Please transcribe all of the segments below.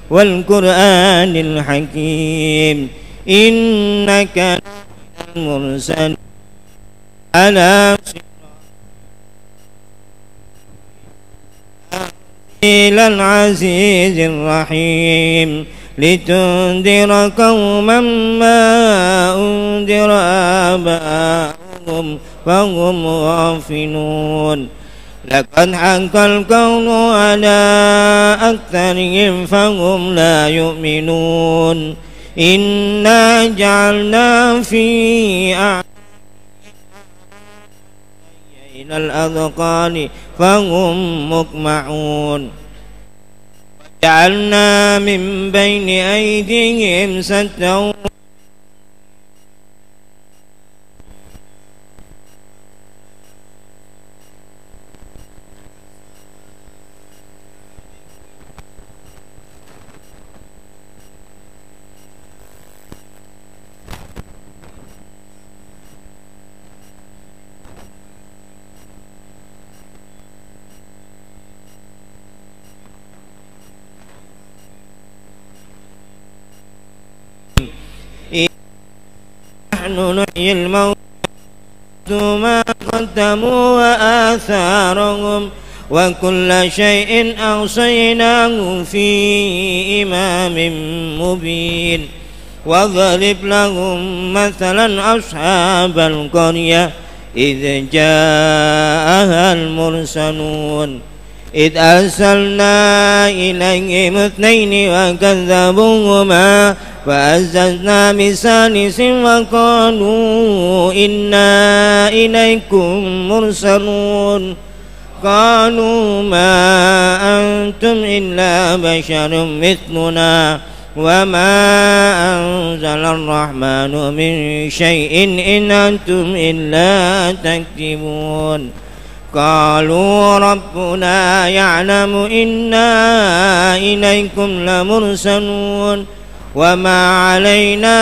والقرآن الحكيم إنك المرسل على إلى العزيز الرحيم لتنذر قوما ما أنذر آباؤهم فهم غافلون لقد حق القول على أكثرهم فهم لا يؤمنون إنا جعلنا في إلى الأذقان فهم مقمعون وجعلنا من بين أيديهم سدا نحن نحيي الموتى ما قدموا وآثارهم وكل شيء أحصيناه في إمام مبين واضرب لهم مثلا أصحاب القرية إذ جاءها المرسلون إذ أرسلنا إليهم اثنين وكذبوهما فعززنا بثالث وقالوا إنا إليكم مرسلون قالوا ما أنتم إلا بشر مثلنا وما أنزل الرحمن من شيء إن أنتم إلا تكذبون قالوا ربنا يعلم إنا إليكم لمرسلون وما علينا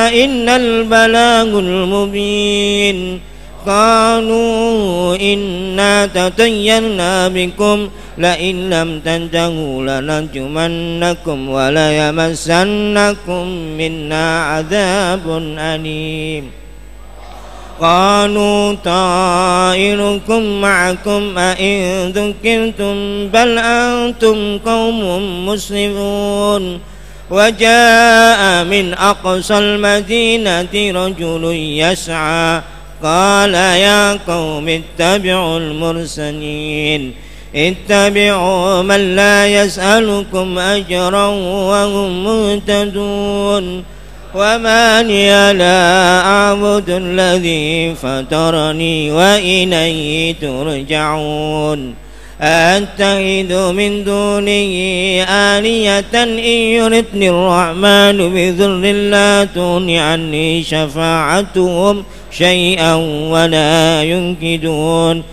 إلا البلاغ المبين قالوا إنا تطيرنا بكم لئن لم تنتهوا لنرجمنكم وليمسنكم منا عذاب أليم قالوا طائركم معكم أئن ذكرتم بل أنتم قوم مسرفون وجاء من أقصى المدينة رجل يسعى قال يا قوم اتبعوا المرسلين اتبعوا من لا يسألكم أجرا وهم مهتدون وما لي لا أعبد الذي فطرني وإليه ترجعون أتخذ من دونه آلية إن يردني الرحمن بضر لا تغن عني شفاعتهم شيئا ولا ينقذون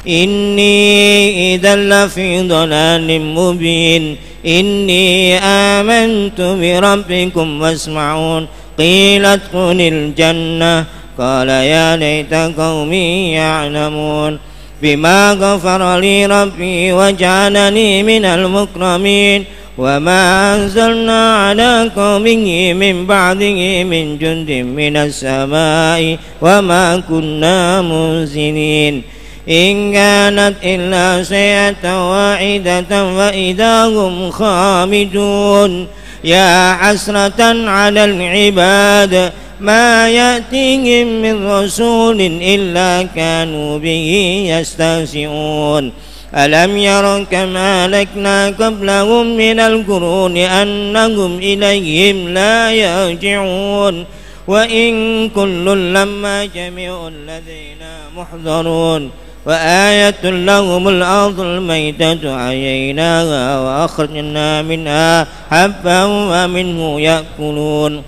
إني إذا لفي ضلال مبين إني آمنت بربكم واسمعون قيل ادخل الجنة قال يا ليت قومي يعلمون بما غفر لي ربي وجعلني من المكرمين وما أنزلنا على قومه من بعده من جند من السماء وما كنا منزلين إن كانت إلا صيحة واحدة فإذا هم خامدون يا حسرة على العباد ما يأتيهم من رسول إلا كانوا به يستهزئون ألم يروا كم أهلكنا قبلهم من القرون أنهم إليهم لا يرجعون وإن كل لما جميع الذين محضرون وآية لهم الأرض الميتة أحييناها وأخرجنا منها حبا ومنه يأكلون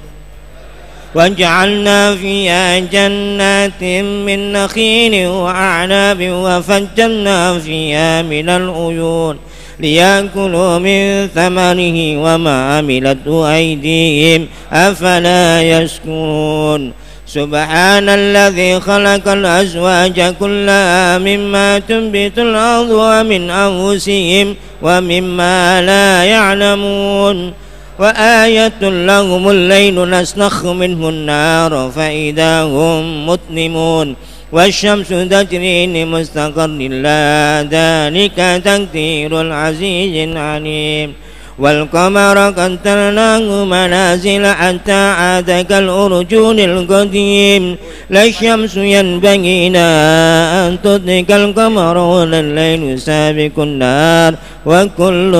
وجعلنا فيها جنات من نخيل وأعناب وفجرنا فيها من العيون ليأكلوا من ثمره وما عملته أيديهم أفلا يشكرون سبحان الذي خلق الأزواج كلها مما تنبت الأرض ومن أنفسهم ومما لا يعلمون وآية لهم الليل نسلخ منه النار فإذا هم مظلمون والشمس تجري لمستقر لها ذلك تقدير العزيز العليم والقمر قدرناه منازل حتى عاد كالأرجون القديم لا الشمس ينبغي لها أن تدرك القمر ولا الليل سابق النهار وكل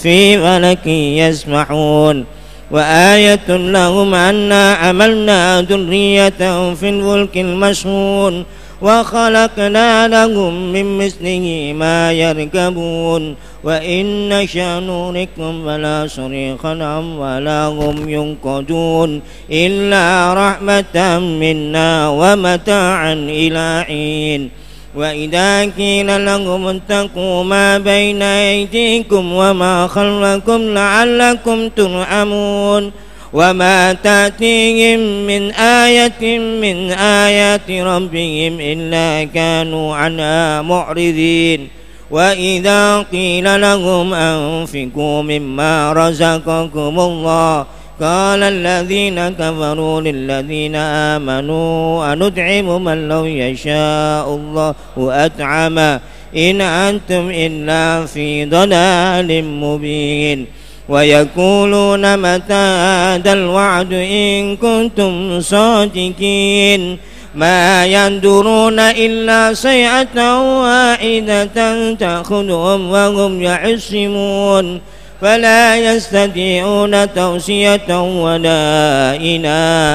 في فلك يسبحون وآية لهم أنا حملنا ذرية في الفلك المشحون وخلقنا لهم من مثله ما يركبون وإن نشأ نغرقهم فلا صريخ لهم ولا هم ينقذون إلا رحمة منا ومتاعا إلى حين وإذا قيل لهم اتقوا ما بين أيديكم وما خلفكم لعلكم ترحمون وما تأتيهم من آية من آيات ربهم إلا كانوا عنها معرضين وإذا قيل لهم أنفقوا مما رزقكم الله قال الذين كفروا للذين آمنوا أندعم من لو يشاء الله أطعمه إن أنتم إلا في ضلال مبين ويقولون متى هذا الوعد إن كنتم صادقين ما ينظرون إلا صيحة واحدة تأخذهم وهم يعصمون فلا يستطيعون توصية ولا إلى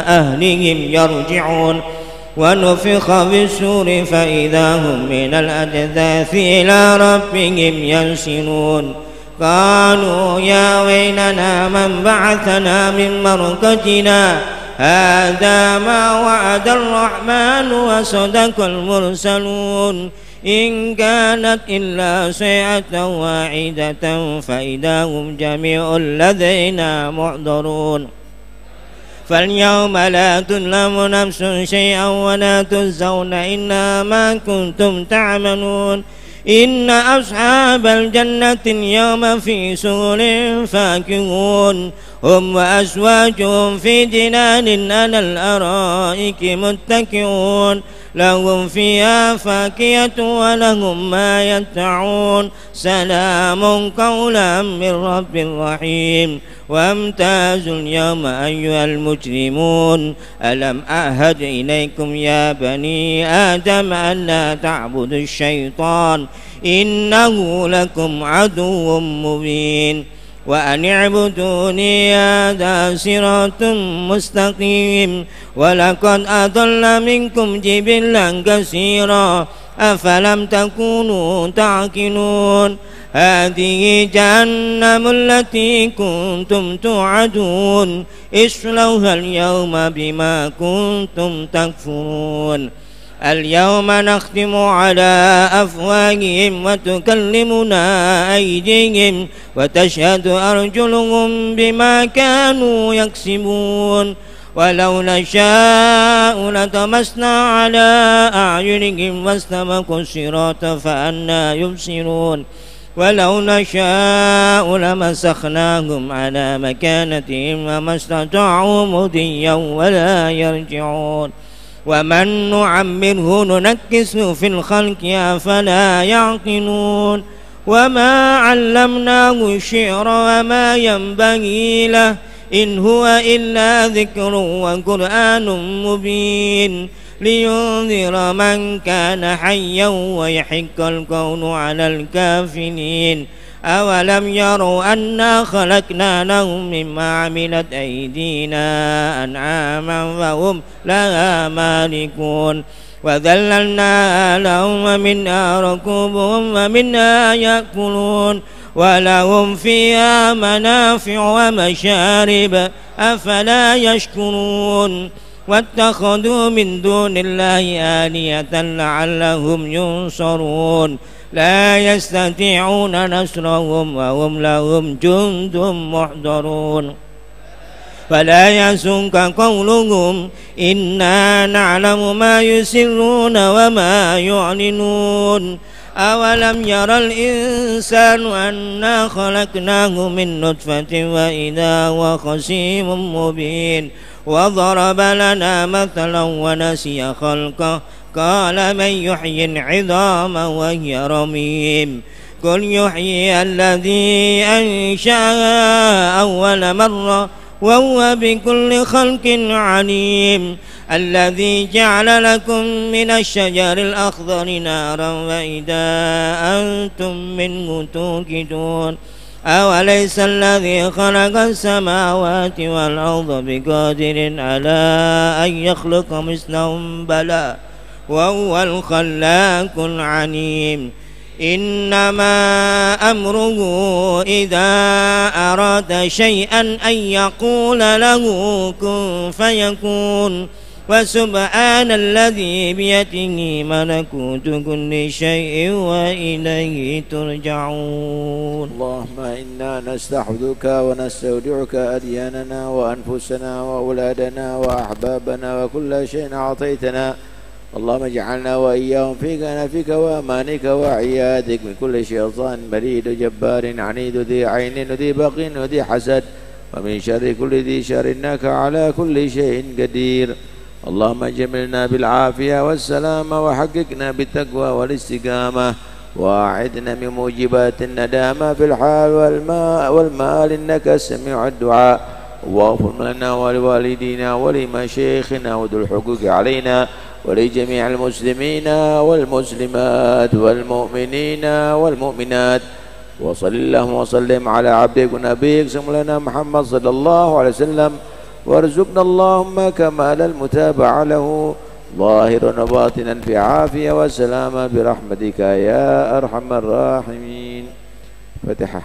أهلهم يرجعون ونفخ في الصور فإذا هم من الأجداث إلى ربهم ينسلون قالوا يا ويلنا من بعثنا من مرقدنا هذا ما وعد الرحمن وصدق المرسلون إن كانت إلا صيحة واحدة فإذا هم جميع لدينا محضرون فاليوم لا تظلم نفس شيئا ولا تجزون إلا ما كنتم تعملون إن أصحاب الجنة اليوم في سرر فاكهون هم وأزواجهم في جنان على الأرائك متكئون لهم فيها فاكهة ولهم ما يدعون سلام قولا من رب رحيم وامتازوا اليوم أيها المجرمون ألم أعهد إليكم يا بني آدم ألا تعبدوا الشيطان إنه لكم عدو مبين وأن اعبدوني هذا صراط مستقيم ولقد أضل منكم جبلا كثيرا أفلم تكونوا تعقلون هذه جهنم التي كنتم توعدون اصلوها اليوم بما كنتم تكفرون اليوم نختم على أفواههم وتكلمنا أيديهم وتشهد أرجلهم بما كانوا يكسبون ولو نشاء لطمسنا على أعينهم واستبقوا الصراط فأنى يبصرون ولو نشاء لمسخناهم على مكانتهم وما استطاعوا مضيا ولا يرجعون ومن نعمره ننكسه في الخلق أفلا يعقلون وما علمناه الشعر وما ينبغي له إن هو إلا ذكر وقرآن مبين لينذر من كان حيا ويحق القول على الكافرين أولم يروا أنا خلقنا لهم مما عملت أيدينا أنعاما فهم لها مالكون وذللنا لهم ومنها ركوبهم ومنها يأكلون ولهم فيها منافع ومشارب أفلا يشكرون واتخذوا من دون الله آلهة لعلهم ينصرون لا يستطيعون نصرهم وهم لهم جند محضرون فلا يحزنك قولهم إنا نعلم ما يسرون وما يعلنون أولم يرى الإنسان أنا خلقناه من نطفة وإذا هو خصيم مبين وضرب لنا مثلا ونسي خلقه قال من يحيي العظام وهي رميم قل يحيي الذي أنشأها أول مرة وهو بكل خلق عليم الذي جعل لكم من الشجر الأخضر نارا وإذا أنتم منه توقدون أوليس الذي خلق السماوات والأرض بقادر على أن يخلق مثلهم بلى وهو الخلاق العليم إنما أمره إذا أراد شيئا أن يقول له كن فيكون وسبحان الذي بيده ملكوت كل شيء وإليه ترجعون. اللهم إنا نستحفظك ونستودعك أدياننا وأنفسنا وأولادنا وأحبابنا وكل شيء أعطيتنا. اللهم اجعلنا وإياهم في كنفك وأمانك وعيادك من كل شيطان مريد جبار عنيد ذي عين ذي بغي ذي حسد ومن شر كل ذي شر إنك على كل شيء قدير. اللهم جملنا بالعافية والسلامة وحققنا بالتقوى والاستقامة وأعدنا من موجبات الندامة في الحال والمال إنك سميع الدعاء. واغفر لنا ولوالدينا ولمشايخنا وذو الحقوق علينا ولجميع المسلمين والمسلمات والمؤمنين والمؤمنات. وصل اللهم وسلم على عبدك ونبيك سيدنا محمد صلى الله عليه وسلم وارزقنا اللهم كمال المتابعة له ظاهرا وباطنا في عافية وسلامة برحمتك يا أرحم الراحمين. فتحة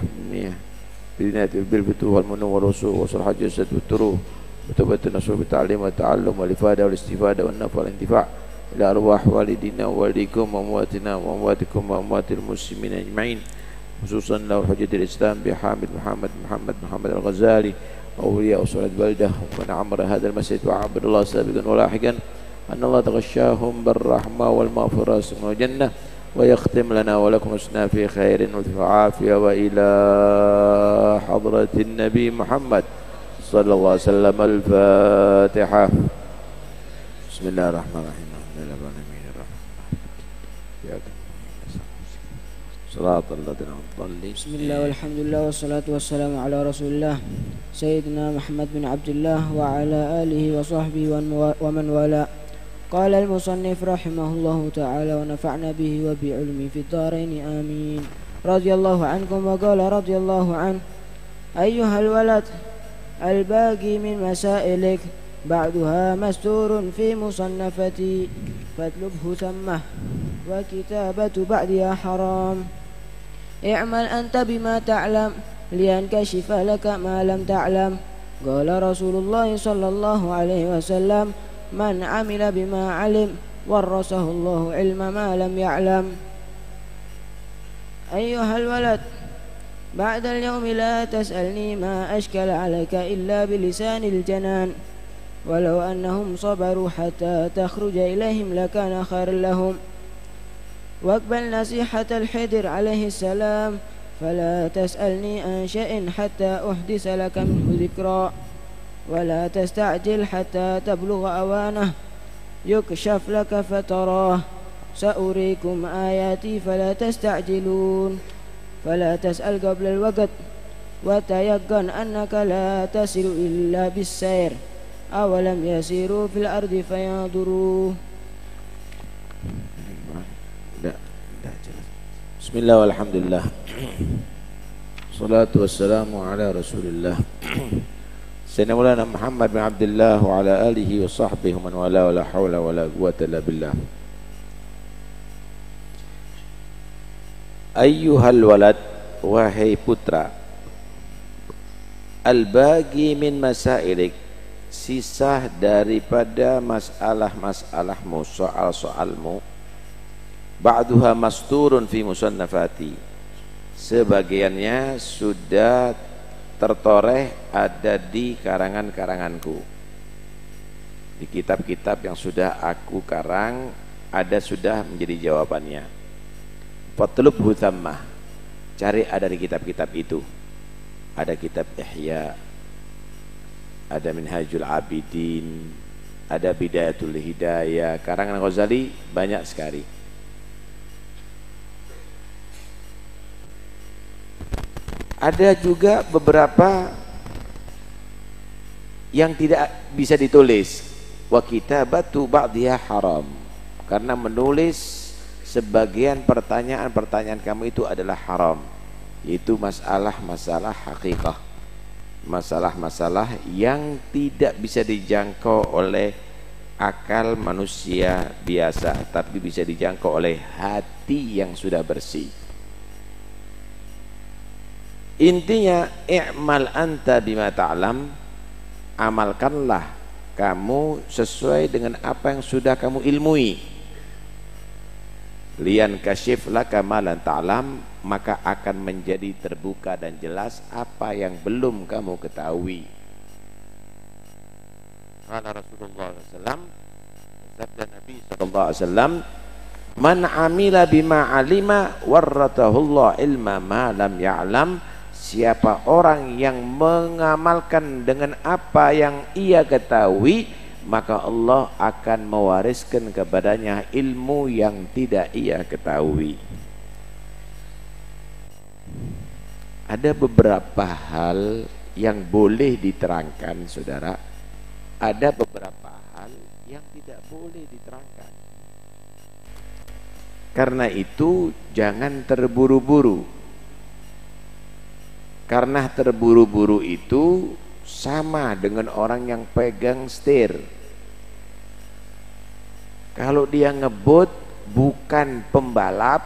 بالفتوح والمنون والرسوخ وصلح الجسد والتروح وتوبة النصر بالتعليم والتعلم والإفادة والاستفادة والنفع والانتفاع إلى أرواح والدينا ووالديكم وأمواتنا وأمواتكم وأموات المسلمين أجمعين خصوصا له حجة الإسلام بحامد محمد الغزالي وأولياء صلة بلده ومن عمر هذا المسجد وعبد الله سابقا ولاحقا أن الله تغشاهم بالرحمة والمغفرة والجنة ويختم لنا ولكم حسنا في خير وفي عافية وإلى حضرة النبي محمد صلى الله عليه وسلم. الفاتحة. بسم الله الرحمن الرحيم. صراط الذين أنعمت عليهم. بسم الله والحمد لله والصلاة والسلام على رسول الله سيدنا محمد بن عبد الله وعلى آله وصحبه ومن والاه. قال المصنف رحمه الله تعالى ونفعنا به وبعلمه في الدارين آمين. رضي الله عنكم. وقال رضي الله عنه أيها الولد الباقي من مسائلك بعدها مستور في مصنفتي فاطلبه ثمه وكتابة بعدها حرام. اعمل أنت بما تعلم لينكشف لك ما لم تعلم. قال رسول الله صلى الله عليه وسلم من عمل بما علم ورثه الله علم ما لم يعلم. أيها الولد بعد اليوم لا تسألني ما أشكل عليك إلا بلسان الجنان ولو أنهم صبروا حتى تخرج إليهم لكان خير لهم. واقبل نصيحة الحدر عليه السلام فلا تسألني عن شيء حتى أحدث لك منه ذكرا ولا تستعجل حتى تبلغ أوانه يكشف لك فتراه سأريكم آياتي فلا تستعجلون. فلا تسأل قبل الوقت وتيقن أنك لا تصل إلا بالسير أولم يسيروا في الأرض فينظروا. بسم الله والحمد لله والصلاة والسلام على رسول الله سيدنا مولانا محمد بن عبد الله وعلى آله وصحبه ومن والاه ولا حول ولا قوة إلا بالله. Ayyuhal walad, wahai putra, al-bagi min masailik, sisa daripada masalah-masalahmu, soal-soalmu, ba'duha masturun fi musannafati, sebagiannya sudah tertoreh ada di karangan-karanganku. Di kitab-kitab yang sudah aku karang ada sudah menjadi jawabannya. Fatlubhu thammah, cari ada di kitab-kitab itu. Ada kitab Ihya, ada Minhajul Abidin, ada Bidayatul Hidayah, karangan Ghazali banyak sekali. Ada juga beberapa yang tidak bisa ditulis. Wa kitabatu ba'dhiha haram, karena menulis sebagian pertanyaan-pertanyaan kamu itu adalah haram, yaitu masalah-masalah hakikah, masalah-masalah yang tidak bisa dijangkau oleh akal manusia biasa, tapi bisa dijangkau oleh hati yang sudah bersih. Intinya, i'mal anta bima ta'lam, amalkanlah kamu sesuai dengan apa yang sudah kamu ilmui. Lian kasyif laka ma lan ta'lam, maka akan menjadi terbuka dan jelas apa yang belum kamu ketahui. Qala Rasulullah SAW, sabda Nabi SAW, man amila bima alima warratahullah ilma ma lam ya'lam, siapa orang yang mengamalkan dengan apa yang ia ketahui, maka Allah akan mewariskan kepadanya ilmu yang tidak ia ketahui. Ada beberapa hal yang boleh diterangkan, saudara. Ada beberapa hal yang tidak boleh diterangkan. Karena itu jangan terburu-buru. Karena terburu-buru itu sama dengan orang yang pegang setir. Kalau dia ngebut bukan pembalap,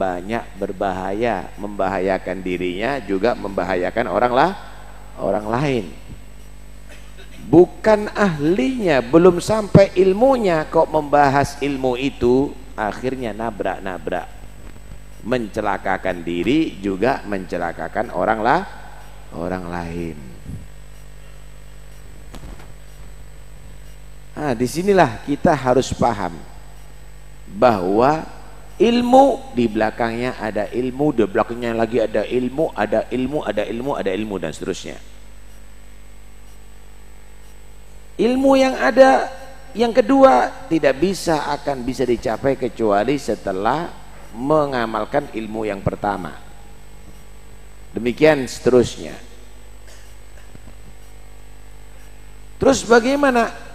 banyak berbahaya, membahayakan dirinya juga membahayakan orang lain. Bukan ahlinya, belum sampai ilmunya kok membahas ilmu itu, akhirnya nabrak-nabrak, mencelakakan diri juga mencelakakan orang lain. Nah, disinilah kita harus paham bahwa ilmu di belakangnya ada ilmu, di belakangnya lagi ada ilmu, ada ilmu, ada ilmu, ada ilmu, dan seterusnya. Ilmu yang ada yang kedua tidak akan bisa dicapai kecuali setelah mengamalkan ilmu yang pertama. Demikian seterusnya. Terus bagaimana?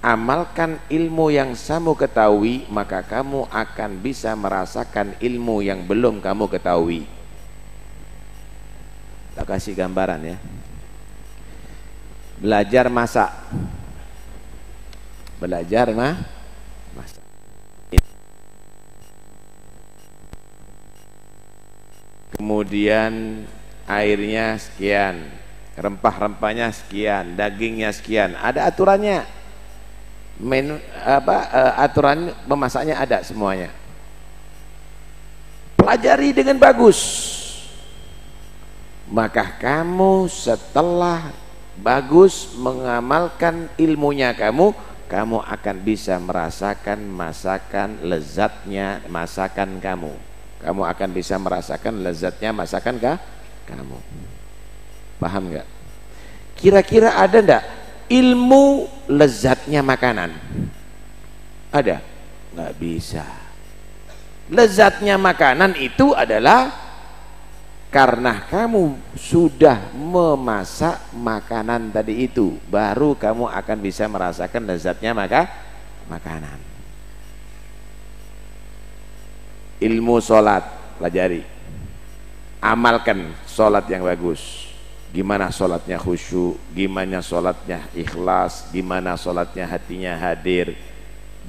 Amalkan ilmu yang kamu ketahui, maka kamu akan bisa merasakan ilmu yang belum kamu ketahui. Kita kasih gambaran ya. Belajar masak. Belajar masak. Kemudian airnya sekian, rempah-rempahnya sekian, dagingnya sekian, ada aturannya. Aturan memasaknya ada semuanya. Pelajari dengan bagus, maka kamu setelah bagus mengamalkan ilmunya kamu akan bisa merasakan masakan lezatnya masakan kamu. Kamu akan bisa merasakan lezatnya masakan kamu. Paham nggak? Kira-kira ada nggak ilmu lezatnya makanan? Ada? Nggak bisa. Lezatnya makanan itu adalah karena kamu sudah memasak makanan tadi itu, baru kamu akan bisa merasakan lezatnya makanan. Ilmu sholat, pelajari, amalkan sholat yang bagus. Gimana sholatnya khusyuk, gimana sholatnya ikhlas, gimana sholatnya hatinya hadir,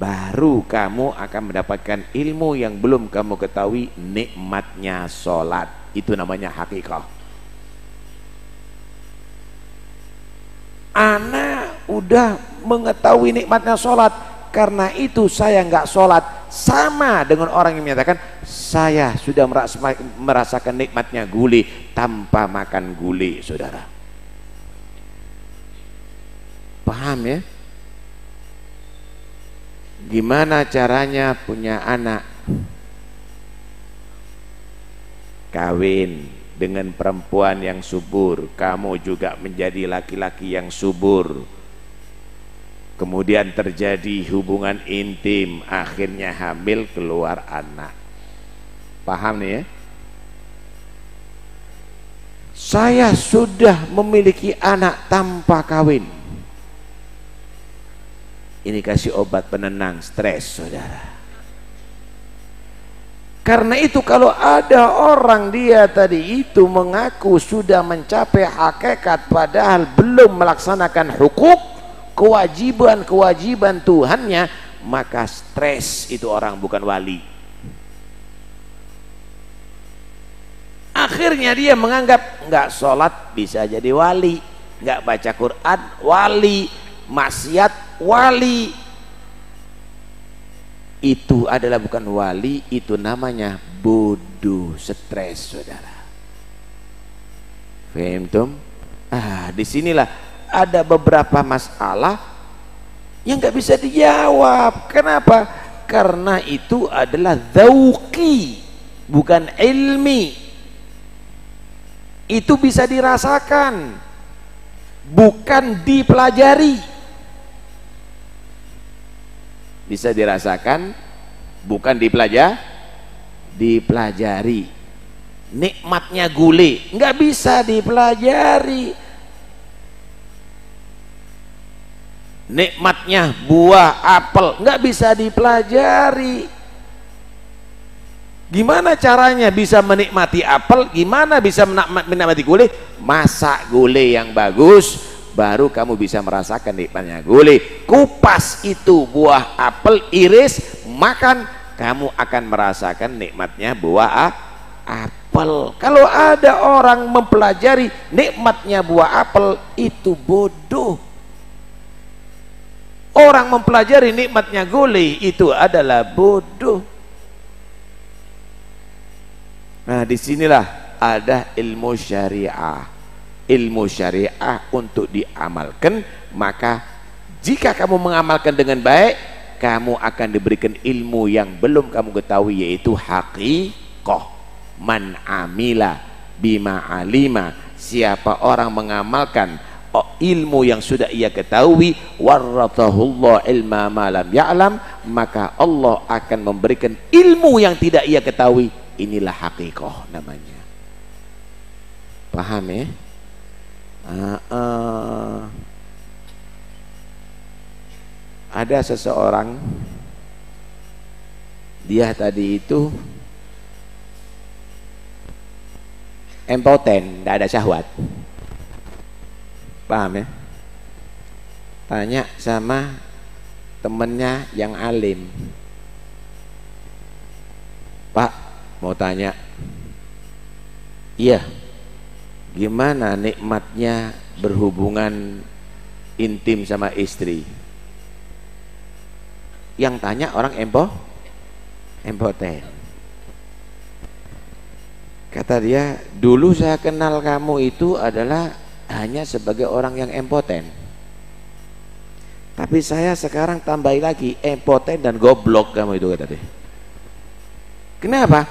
baru kamu akan mendapatkan ilmu yang belum kamu ketahui, nikmatnya sholat. Itu namanya hakikah. Ana udah mengetahui nikmatnya sholat, karena itu saya nggak sholat. Sama dengan orang yang menyatakan saya sudah merasakan nikmatnya guli, tanpa makan gulai, saudara. Paham ya? Gimana caranya punya anak? Kawin dengan perempuan yang subur, kamu juga menjadi laki-laki yang subur. Kemudian terjadi hubungan intim, akhirnya hamil, keluar anak. Paham nih ya? Saya sudah memiliki anak tanpa kawin. Ini kasih obat penenang stres, saudara. Karena itu kalau ada orang dia tadi itu mengaku sudah mencapai hakikat padahal belum melaksanakan hukuk, kewajiban-kewajiban Tuhannya, maka stres, itu orang bukan wali. Akhirnya dia menganggap nggak sholat bisa jadi wali, nggak baca Quran wali, maksiat wali. Itu adalah bukan wali, itu namanya bodoh, stres, saudara. Faham? Disinilah ada beberapa masalah yang nggak bisa dijawab. Kenapa? Karena itu adalah dzauqi, bukan ilmi. Itu bisa dirasakan, bukan dipelajari. Bisa dirasakan, bukan dipelajari. Nikmatnya gulai nggak bisa dipelajari. Nikmatnya buah apel nggak bisa dipelajari. Gimana caranya bisa menikmati apel? Gimana bisa menikmati gulai? Masak gulai yang bagus, baru kamu bisa merasakan nikmatnya gulai. Kupas itu buah apel, iris, makan, kamu akan merasakan nikmatnya buah apel. Kalau ada orang mempelajari nikmatnya buah apel, itu bodoh. Orang mempelajari nikmatnya gulai, itu adalah bodoh. Nah, disinilah ada ilmu syariah. Ilmu syariah untuk diamalkan, maka jika kamu mengamalkan dengan baik, kamu akan diberikan ilmu yang belum kamu ketahui, yaitu haqiqah. Man amila bima alima, siapa orang mengamalkan ilmu yang sudah ia ketahui, warrathahullah ilma ma lam ya'lam, maka Allah akan memberikan ilmu yang tidak ia ketahui. Inilah haqiqah namanya. Paham ya? Ada seseorang, dia tadi itu impoten, tidak ada syahwat. Paham ya? Tanya sama temennya yang alim, Pak, mau tanya, iya, gimana nikmatnya berhubungan intim sama istri? Yang tanya orang impoten. Kata dia, dulu saya kenal kamu itu adalah hanya sebagai orang yang impoten, tapi saya sekarang tambahin lagi impoten dan goblok kamu itu, kata dia. Kenapa?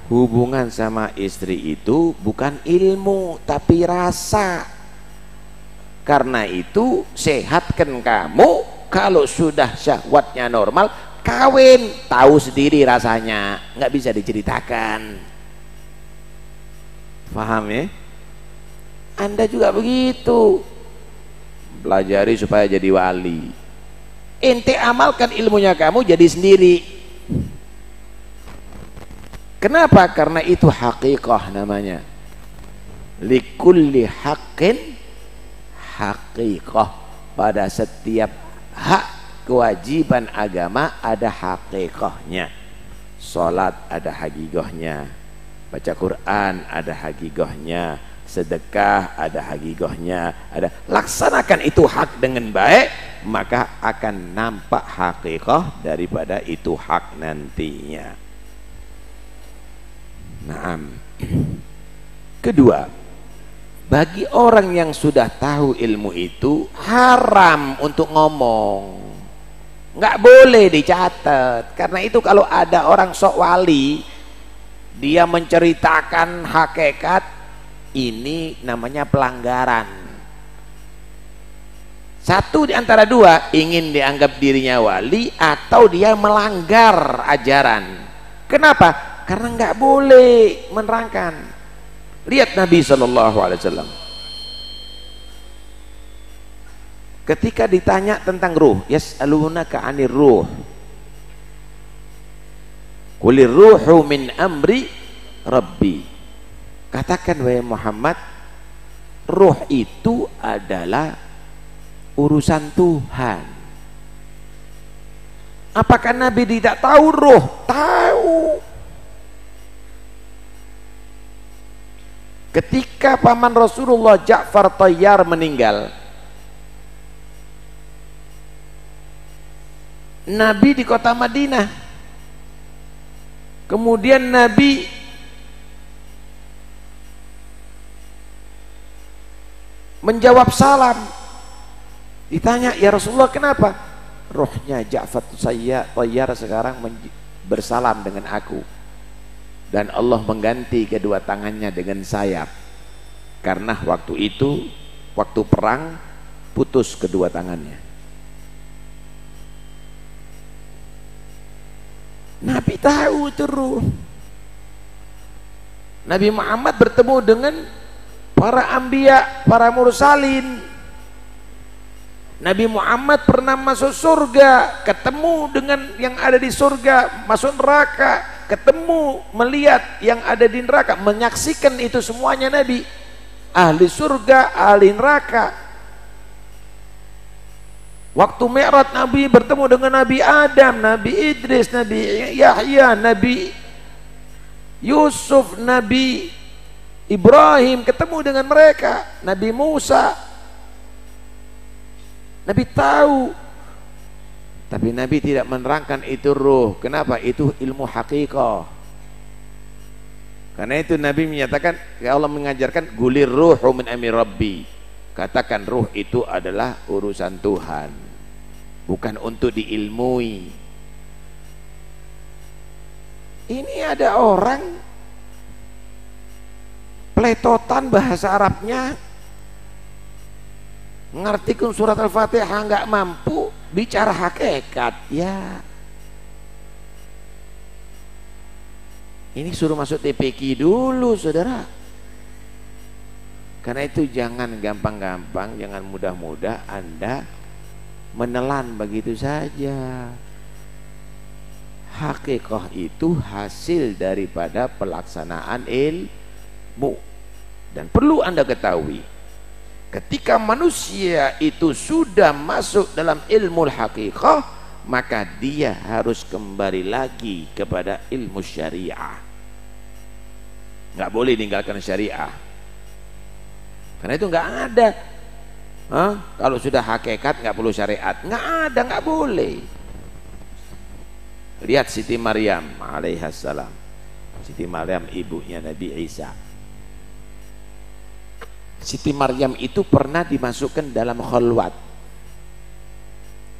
Hubungan sama istri itu bukan ilmu tapi rasa. Karena itu sehatkan kamu, kalau sudah syahwatnya normal, kawin, tahu sendiri rasanya, nggak bisa diceritakan. Paham ya? Anda juga begitu, pelajari supaya jadi wali. Ente amalkan ilmunya kamu jadi sendiri. Kenapa? Karena itu haqiqah namanya. Likulli haqqin haqiqah. Pada setiap hak kewajiban agama ada haqiqahnya. Salat ada haqiqahnya, baca Quran ada haqiqahnya, sedekah ada haqiqahnya, ada. Laksanakan itu hak dengan baik, maka akan nampak haqiqah daripada itu hak nantinya. Naam. Kedua, bagi orang yang sudah tahu ilmu itu haram untuk ngomong, nggak boleh dicatat. Karena itu kalau ada orang sok wali, dia menceritakan hakikat, ini namanya pelanggaran. Satu di antara dua, ingin dianggap dirinya wali atau dia melanggar ajaran. Kenapa? Karena nggak boleh menerangkan. Lihat Nabi SAW ketika ditanya tentang ruh, yas'alunaka 'anir ruh, qulir ruhu min amri rabbi. Katakan wahai Muhammad, ruh itu adalah urusan Tuhan. Apakah Nabi tidak tahu ruh? Tahu. Ketika paman Rasulullah Ja'far Thayyar meninggal, Nabi di kota Madinah. Kemudian Nabi menjawab salam. Ditanya, ya Rasulullah kenapa? Rohnya Ja'far Thayyar sekarang bersalam dengan aku. Dan Allah mengganti kedua tangannya dengan sayap. Karena waktu itu, waktu perang, putus kedua tangannya. Nabi tahu itu ruh. Nabi Muhammad bertemu dengan para anbiya, para mursalin. Nabi Muhammad pernah masuk surga, ketemu dengan yang ada di surga, masuk neraka, ketemu, melihat yang ada di neraka, menyaksikan itu semuanya Nabi. Ahli surga, ahli neraka. Waktu Mi'raj Nabi bertemu dengan Nabi Adam, Nabi Idris, Nabi Yahya, Nabi Yusuf, Nabi Ibrahim, ketemu dengan mereka, Nabi Musa. Nabi tahu, tapi Nabi tidak menerangkan itu ruh. Kenapa? Itu ilmu hakikah. Karena itu Nabi menyatakan, Allah mengajarkan gulir ruhu min amri rabbi. Katakan ruh itu adalah urusan Tuhan, bukan untuk diilmui. Ini ada orang peletotan bahasa Arabnya, ngartikan surat Al-Fatihah nggak mampu bicara hakikat. Ya, ini suruh masuk TPQ dulu saudara. Karena itu jangan gampang-gampang, jangan mudah-mudah Anda menelan begitu saja. Hakikah itu hasil daripada pelaksanaan ilmu. Dan perlu Anda ketahui, ketika manusia itu sudah masuk dalam ilmu hakikah, maka dia harus kembali lagi kepada ilmu syariah. Nggak boleh tinggalkan syariah. Karena itu nggak ada. Kalau sudah hakikat nggak perlu syariat. Nggak ada, nggak boleh. Lihat Siti Maryam alaihissalam. Siti Maryam ibunya Nabi Isa. Siti Maryam itu pernah dimasukkan dalam khalwat.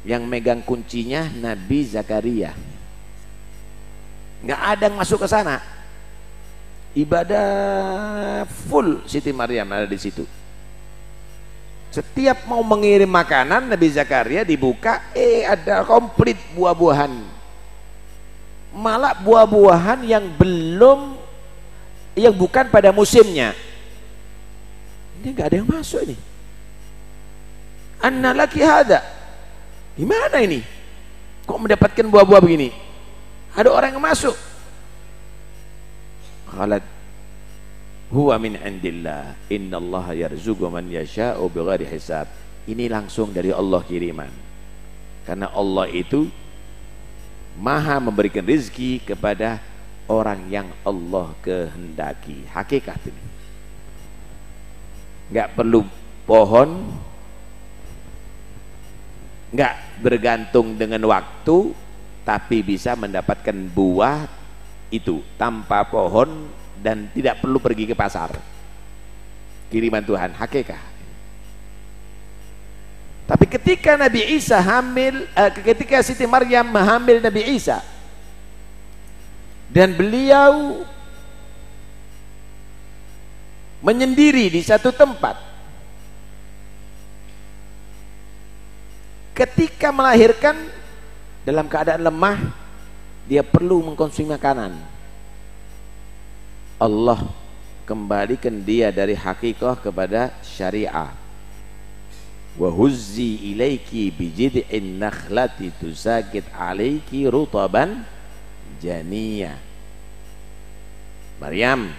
Yang megang kuncinya Nabi Zakaria. Nggak ada yang masuk ke sana. Ibadah full Siti Maryam ada di situ. Setiap mau mengirim makanan, Nabi Zakaria dibuka, ada komplit buah-buahan. Malah buah-buahan yang bukan pada musimnya. Ini nggak ada yang masuk ini. Anna laki hada. Gimana ini? Kok mendapatkan buah-buah begini? Ada orang yang masuk. Qalat huwa min indillah innallaha yarzuqu man yasha'u bighairi hisab. Ini langsung dari Allah kiriman. Karena Allah itu Maha memberikan rezeki kepada orang yang Allah kehendaki. Hakikat ini. Nggak perlu pohon, nggak bergantung dengan waktu, tapi bisa mendapatkan buah itu tanpa pohon dan tidak perlu pergi ke pasar. kiriman Tuhan, hakikat. Tapi ketika Nabi Isa ketika Siti Maryam menghamil Nabi Isa, dan beliau menyendiri di satu tempat, ketika melahirkan dalam keadaan lemah, dia perlu mengkonsumsi makanan. Allah kembalikan dia dari hakikah kepada syariah. Wa huzzi ilaiki bijid'in nakhlati tusakit alaiki rutaban janiyah. Maryam,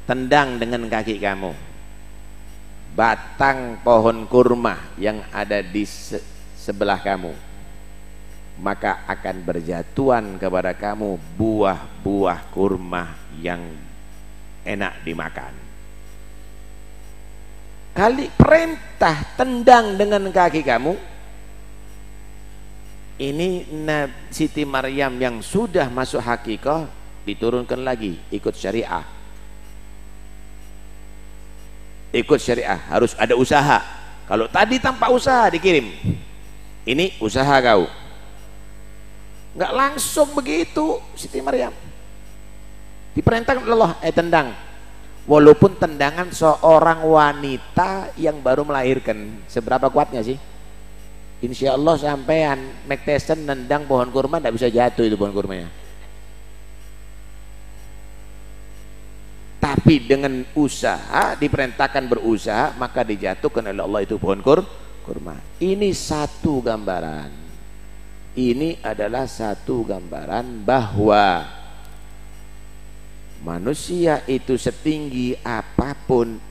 tendang dengan kaki kamu batang pohon kurma yang ada di sebelah kamu, maka akan berjatuhan kepada kamu buah-buah kurma yang enak dimakan. Kali perintah tendang dengan kaki kamu ini, Siti Maryam yang sudah masuk hakikah diturunkan lagi ikut syariah. Ikut syariah harus ada usaha. Kalau tadi tanpa usaha dikirim, ini usaha kau. Nggak langsung begitu. Siti Maryam diperintahkan Allah tendang, walaupun tendangan seorang wanita yang baru melahirkan. Seberapa kuatnya sih? Insya Allah sampean Mike Tyson nendang pohon kurma tidak bisa jatuh itu pohon kurmanya. Tapi dengan usaha, diperintahkan berusaha, maka dijatuhkan oleh Allah itu pohon kurma. Ini satu gambaran. Ini adalah satu gambaran bahwa manusia itu setinggi apapun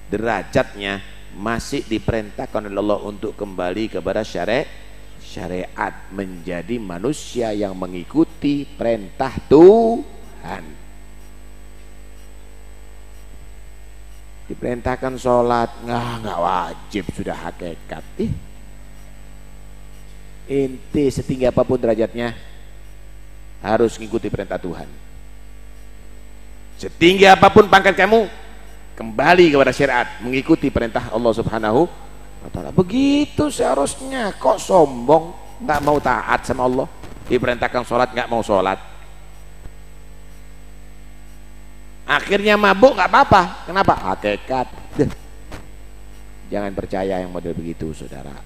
derajatnya masih diperintahkan oleh Allah untuk kembali kepada syariat, menjadi manusia yang mengikuti perintah Tuhan. Diperintahkan sholat, nggak wajib, sudah hakikat. Inti setinggi apapun derajatnya harus mengikuti perintah Tuhan. Setinggi apapun pangkat kamu, kembali kepada syariat, mengikuti perintah Allah Subhanahu wa Ta'ala. Begitu seharusnya. Kok sombong, nggak mau taat sama Allah? Diperintahkan sholat nggak mau sholat, akhirnya mabuk nggak apa-apa. Kenapa? Hakikat. Jangan percaya yang model begitu, saudara.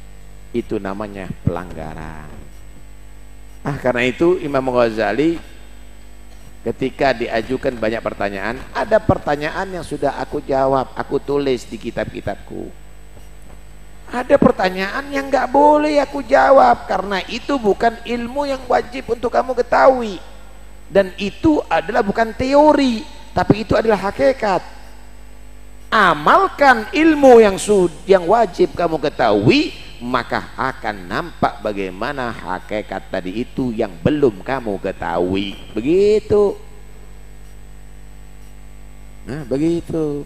Itu namanya pelanggaran. Karena itu Imam Ghazali ketika diajukan banyak pertanyaan, ada pertanyaan yang sudah aku jawab, aku tulis di kitab-kitabku. Ada pertanyaan yang nggak boleh aku jawab karena itu bukan ilmu yang wajib untuk kamu ketahui, dan itu adalah bukan teori, tapi itu adalah hakikat. Amalkan ilmu yang wajib kamu ketahui, maka akan nampak bagaimana hakikat tadi itu yang belum kamu ketahui. Begitu. Nah, begitu.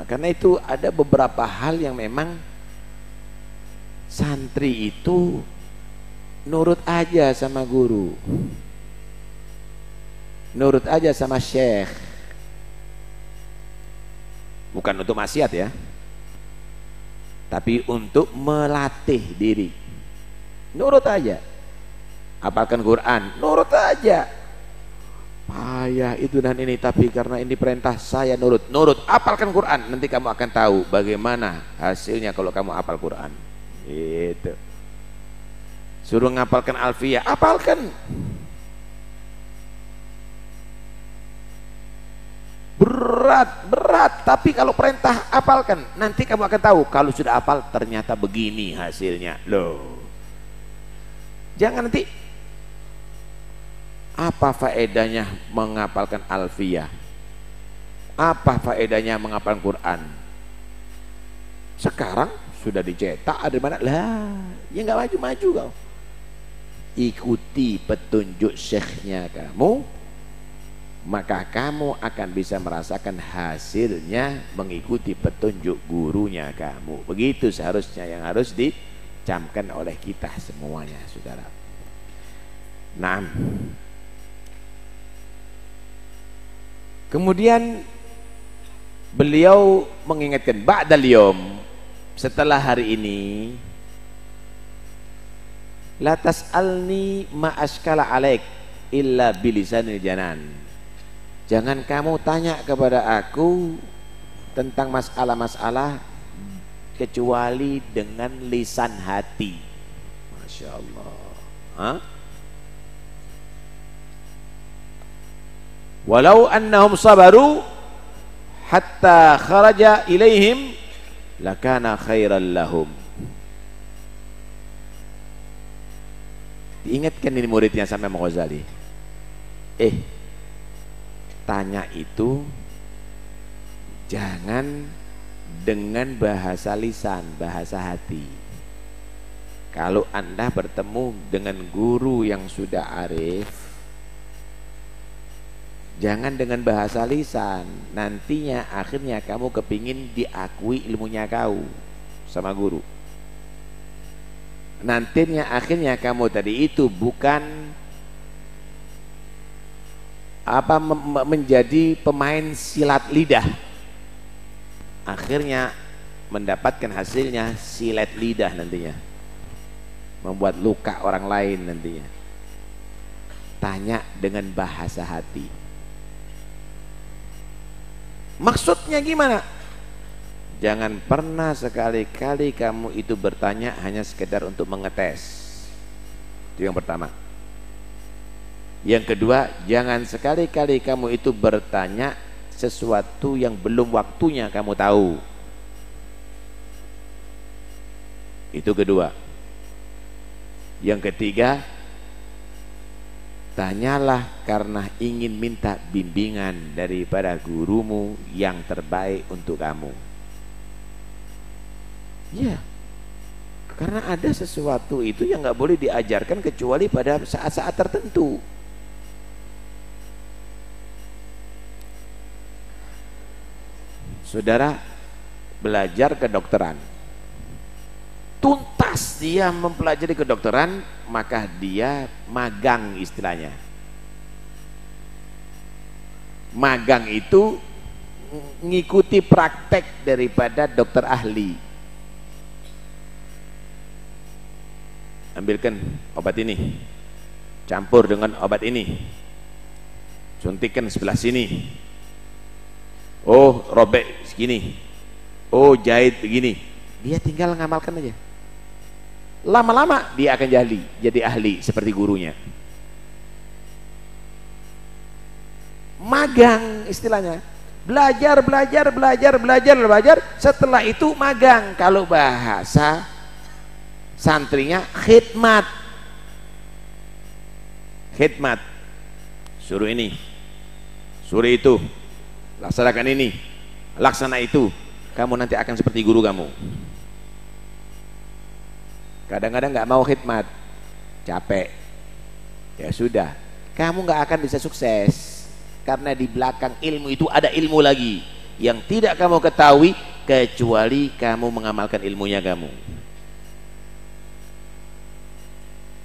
Karena itu ada beberapa hal yang memang santri itu nurut aja sama guru, nurut aja sama syekh, bukan untuk maksiat ya, tapi untuk melatih diri. Nurut aja. Hafalkan Quran, nurut aja. Payah itu dan ini, tapi karena ini perintah saya nurut. Hafalkan Quran, nanti kamu akan tahu bagaimana hasilnya kalau kamu hafal Quran. Itu. Suruh ngapalkan Alfiyah, hafalkan. Berat, tapi kalau perintah hafalkan, nanti kamu akan tahu. Kalau sudah hafal ternyata begini hasilnya. Loh, jangan nanti apa faedahnya menghafalkan Alfiyah, apa faedahnya menghafalkan Quran. Sekarang sudah dicetak, ada mana lah, ya nggak maju-maju kau. Ikuti petunjuk syekhnya kamu, maka kamu akan bisa merasakan hasilnya mengikuti petunjuk gurunya kamu. Begitu seharusnya yang harus dicamkan oleh kita semuanya, saudara. Nah, kemudian beliau mengingatkan ba'dal yom, setelah hari ini, la tas'alni ma askala alaik illa bilisanil janan. Jangan kamu tanya kepada aku tentang masalah-masalah kecuali dengan lisan hati. Masya Allah. Hah? Walau annahum sabaru hatta kharaja ilaihim lakana khairan lahum. Diingatkan ini muridnya sampai Al-Ghazali. Tanya itu jangan dengan bahasa lisan, bahasa hati. Kalau Anda bertemu dengan guru yang sudah arif, jangan dengan bahasa lisan. Nantinya akhirnya kamu kepingin diakui ilmunya kau sama guru. Nantinya akhirnya kamu tadi itu bukan menjadi pemain silat lidah, akhirnya mendapatkan hasilnya silet lidah nantinya, membuat luka orang lain nantinya. Tanya dengan bahasa hati. Maksudnya gimana? Jangan pernah sekali-kali kamu itu bertanya hanya sekedar untuk mengetes. Itu yang pertama. Yang kedua, jangan sekali-kali kamu itu bertanya sesuatu yang belum waktunya kamu tahu. Itu kedua. Yang ketiga, tanyalah karena ingin minta bimbingan daripada gurumu yang terbaik untuk kamu. Ya, karena ada sesuatu itu yang nggak boleh diajarkan kecuali pada saat-saat tertentu. Saudara belajar kedokteran, tuntas dia mempelajari kedokteran, maka dia magang istilahnya. Magang itu ngikuti praktek daripada dokter ahli. Ambilkan obat ini, campur dengan obat ini, suntikan sebelah sini. Oh, robek segini. Oh, jahit begini. Dia tinggal ngamalkan aja. Lama-lama dia akan jadi ahli seperti gurunya. Magang istilahnya. Belajar. Setelah itu magang. Kalau bahasa santrinya khidmat. Khidmat. Suruh ini, suruh itu, laksanakan ini, laksana itu, kamu nanti akan seperti guru kamu. Kadang-kadang nggak mau khidmat, capek, ya sudah, kamu nggak akan bisa sukses karena di belakang ilmu itu ada ilmu lagi yang tidak kamu ketahui kecuali kamu mengamalkan ilmunya kamu.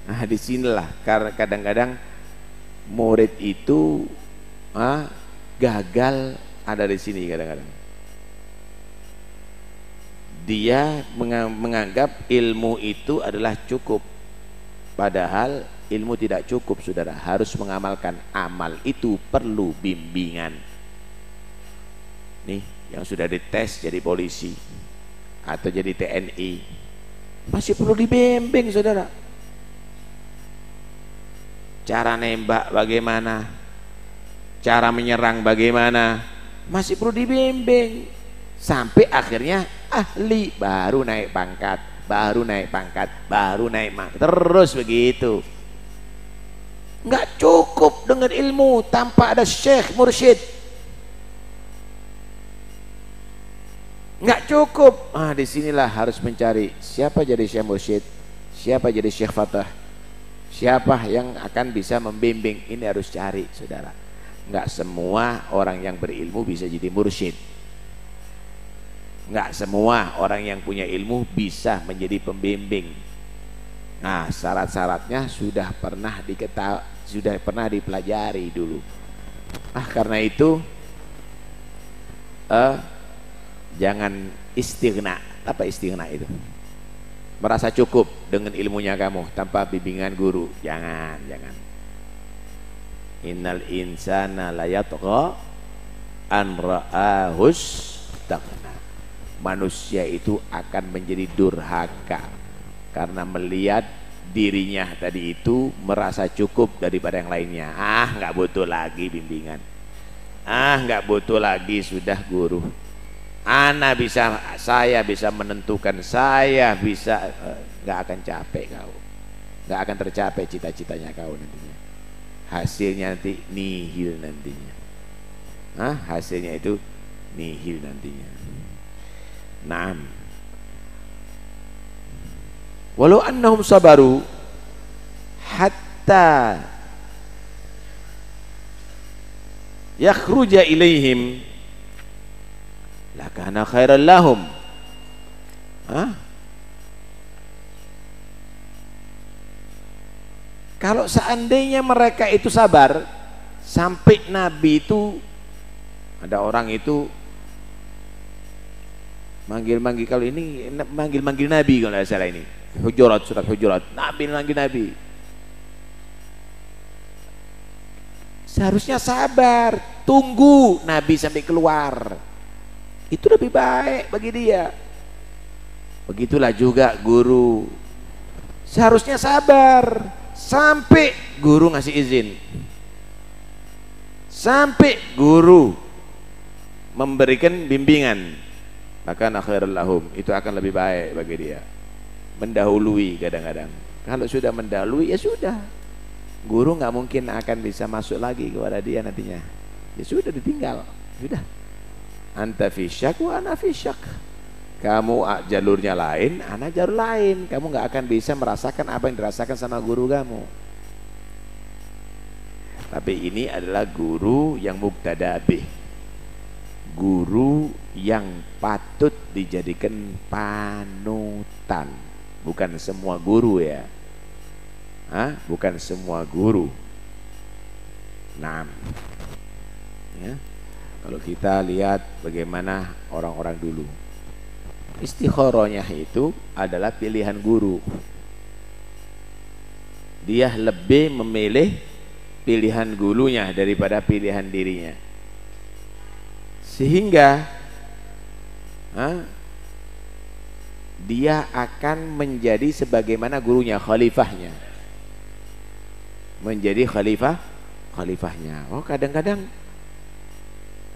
Nah, disinilah karena kadang-kadang murid itu gagal ada di sini. Kadang-kadang dia menganggap ilmu itu adalah cukup, padahal ilmu tidak cukup, saudara. Harus mengamalkan. Amal itu perlu bimbingan. Nih yang sudah dites jadi polisi atau jadi TNI masih perlu dibimbing, saudara. Cara nembak bagaimana, cara menyerang bagaimana, masih perlu dibimbing sampai akhirnya ahli, baru naik pangkat, baru naik pangkat, baru naik pangkat, terus begitu. Nggak cukup dengan ilmu tanpa ada syekh mursyid, nggak cukup. Disinilah harus mencari siapa jadi syekh mursyid, siapa jadi syekh fatah, siapa yang akan bisa membimbing. Ini harus cari, saudara. Nggak semua orang yang berilmu bisa jadi mursyid. Nggak semua orang yang punya ilmu bisa menjadi pembimbing. Nah, syarat-syaratnya sudah pernah dipelajari dulu. Karena itu Jangan istighna. Apa istighna itu? Merasa cukup dengan ilmunya kamu tanpa bimbingan guru. Jangan. Innal insana layatgha an ra'ahus taghna. Manusia itu akan menjadi durhaka karena melihat dirinya tadi itu merasa cukup daripada yang lainnya. Nggak butuh lagi bimbingan. Nggak butuh lagi sudah guru. Saya bisa menentukan, saya bisa. Nggak akan capek kau, nggak akan tercapai cita-citanya kau nantinya. Hasilnya nanti nihil nantinya. Hasilnya itu nihil nantinya. Naam. Walau annahum sabaru hatta yakhruja ilaihim lakana khairan lahum. Kalau seandainya mereka itu sabar sampai Nabi itu, ada orang itu manggil-manggil, kalau ini manggil-manggil Nabi kalau tidak salah, ini Hujurat, surat Hujurat, Nabi manggil Nabi. Seharusnya sabar, tunggu Nabi sampai keluar, itu lebih baik bagi dia. Begitulah juga guru, seharusnya sabar sampai guru ngasih izin, sampai guru memberikan bimbingan, maka khairul lahum, itu akan lebih baik bagi dia. Mendahului kadang-kadang. Kalau sudah mendahului ya sudah, guru nggak mungkin akan bisa masuk lagi kepada dia nantinya. Ya sudah, ditinggal. Sudah. Anta fi syak wa ana fi syak. Kamu jalurnya lain, ana jalur lain. Kamu nggak akan bisa merasakan apa yang dirasakan sama guru kamu. Tapi ini adalah guru yang muqtadabih, guru yang patut dijadikan panutan. Bukan semua guru ya, bukan semua guru. Nah, ya, kalau kita lihat bagaimana orang-orang dulu, istikharahnya itu adalah pilihan guru. Dia lebih memilih pilihan gurunya daripada pilihan dirinya, sehingga dia akan menjadi sebagaimana gurunya, khalifahnya, menjadi khalifahnya. Oh, kadang-kadang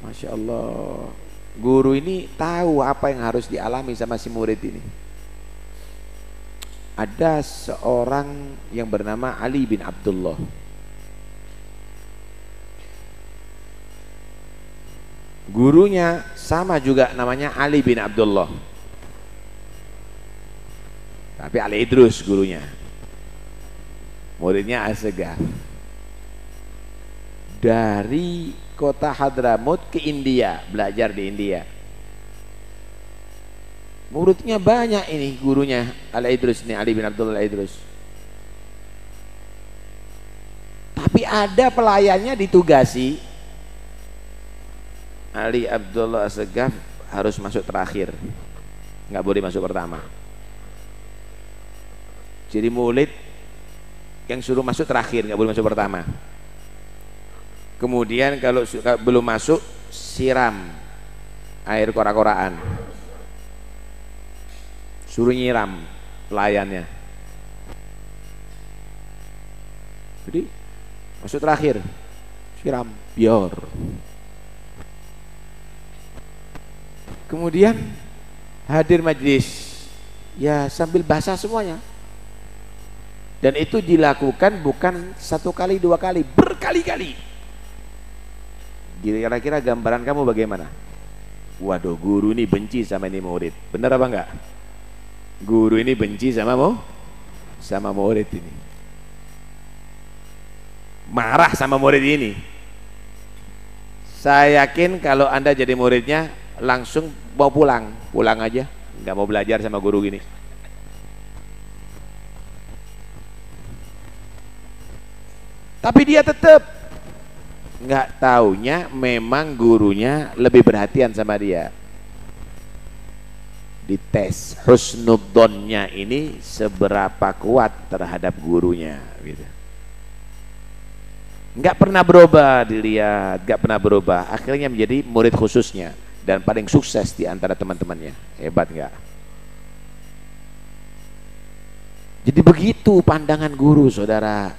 Masya Allah, guru ini tahu apa yang harus dialami sama si murid ini. Ada seorang yang bernama Ali bin Abdullah. Gurunya sama juga, namanya Ali bin Abdullah, tapi Ali Idrus gurunya. Muridnya As-Segaf. Dari kota Hadramut ke India, belajar di India. Muridnya banyak ini, gurunya Ali Idrus ini, Ali bin Abdullah Idrus. Tapi ada pelayannya ditugasi, Ali Abdullah As-Segaf harus masuk terakhir, nggak boleh masuk pertama. Jadi murid yang suruh masuk terakhir, nggak boleh masuk pertama. Kemudian kalau belum masuk, siram air kora-koraan, suruh nyiram pelayannya. Jadi masuk terakhir, siram biar. Kemudian hadir majlis, ya sambil basah semuanya. Dan itu dilakukan bukan satu kali, dua kali, berkali-kali. Kira-kira gambaran kamu bagaimana? Waduh, guru ini benci sama ini murid. Benar apa enggak? Guru ini benci sama murid ini. Marah sama murid ini. Saya yakin kalau Anda jadi muridnya langsung mau pulang aja, nggak mau belajar sama guru gini. Tapi dia tetap nggak taunya memang gurunya lebih perhatian sama dia. dites husnudzonnya ini seberapa kuat terhadap gurunya gitu. Nggak pernah berubah, dilihat nggak pernah berubah, akhirnya menjadi murid khususnya dan paling sukses di antara teman-temannya. Hebat nggak? Jadi begitu pandangan guru, saudara.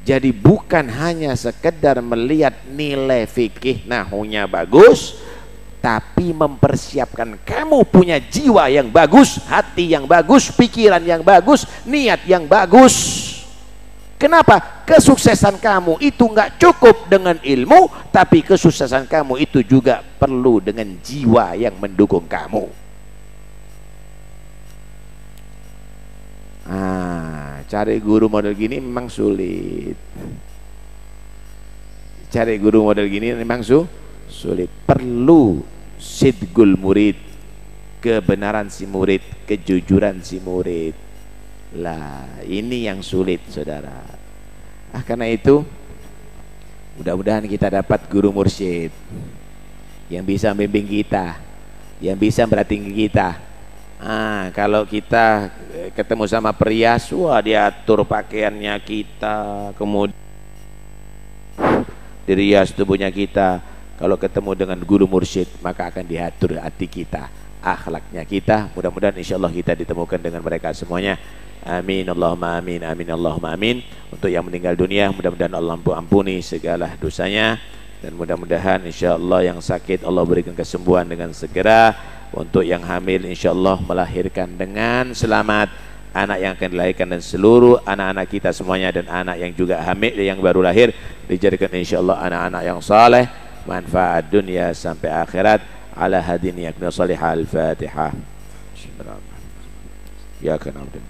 Jadi bukan hanya sekedar melihat nilai fikih nahunya bagus, tapi mempersiapkan kamu punya jiwa yang bagus, hati yang bagus, pikiran yang bagus, niat yang bagus. Kenapa? Kesuksesan kamu itu nggak cukup dengan ilmu, tapi kesuksesan kamu itu juga perlu dengan jiwa yang mendukung kamu. Cari guru model gini memang sulit. Cari guru model gini memang sulit. Perlu sidqul murid, kebenaran si murid, kejujuran si murid. Lah, ini yang sulit, saudara. Karena itu mudah-mudahan kita dapat guru mursyid yang bisa membimbing kita, yang bisa merating kita. Kalau kita ketemu sama perias, wah diatur pakaiannya kita, kemudian dirias tubuhnya kita. Kalau ketemu dengan guru mursyid, maka akan diatur hati kita, akhlaknya kita. Mudah-mudahan insyaallah kita ditemukan dengan mereka semuanya. Amin Allahumma amin, amin Allahumma amin. Untuk yang meninggal dunia, mudah-mudahan Allah ampuni segala dosanya, dan mudah-mudahan insyaallah yang sakit Allah berikan kesembuhan dengan segera. Untuk yang hamil insyaallah melahirkan dengan selamat anak yang akan dilahirkan, dan seluruh anak-anak kita semuanya, dan anak yang juga hamil yang baru lahir dijadikan insyaallah anak-anak yang saleh, manfaat dunia sampai akhirat. Ala hadin yakna salihah. Al-Fatihah. Ya kan, amin.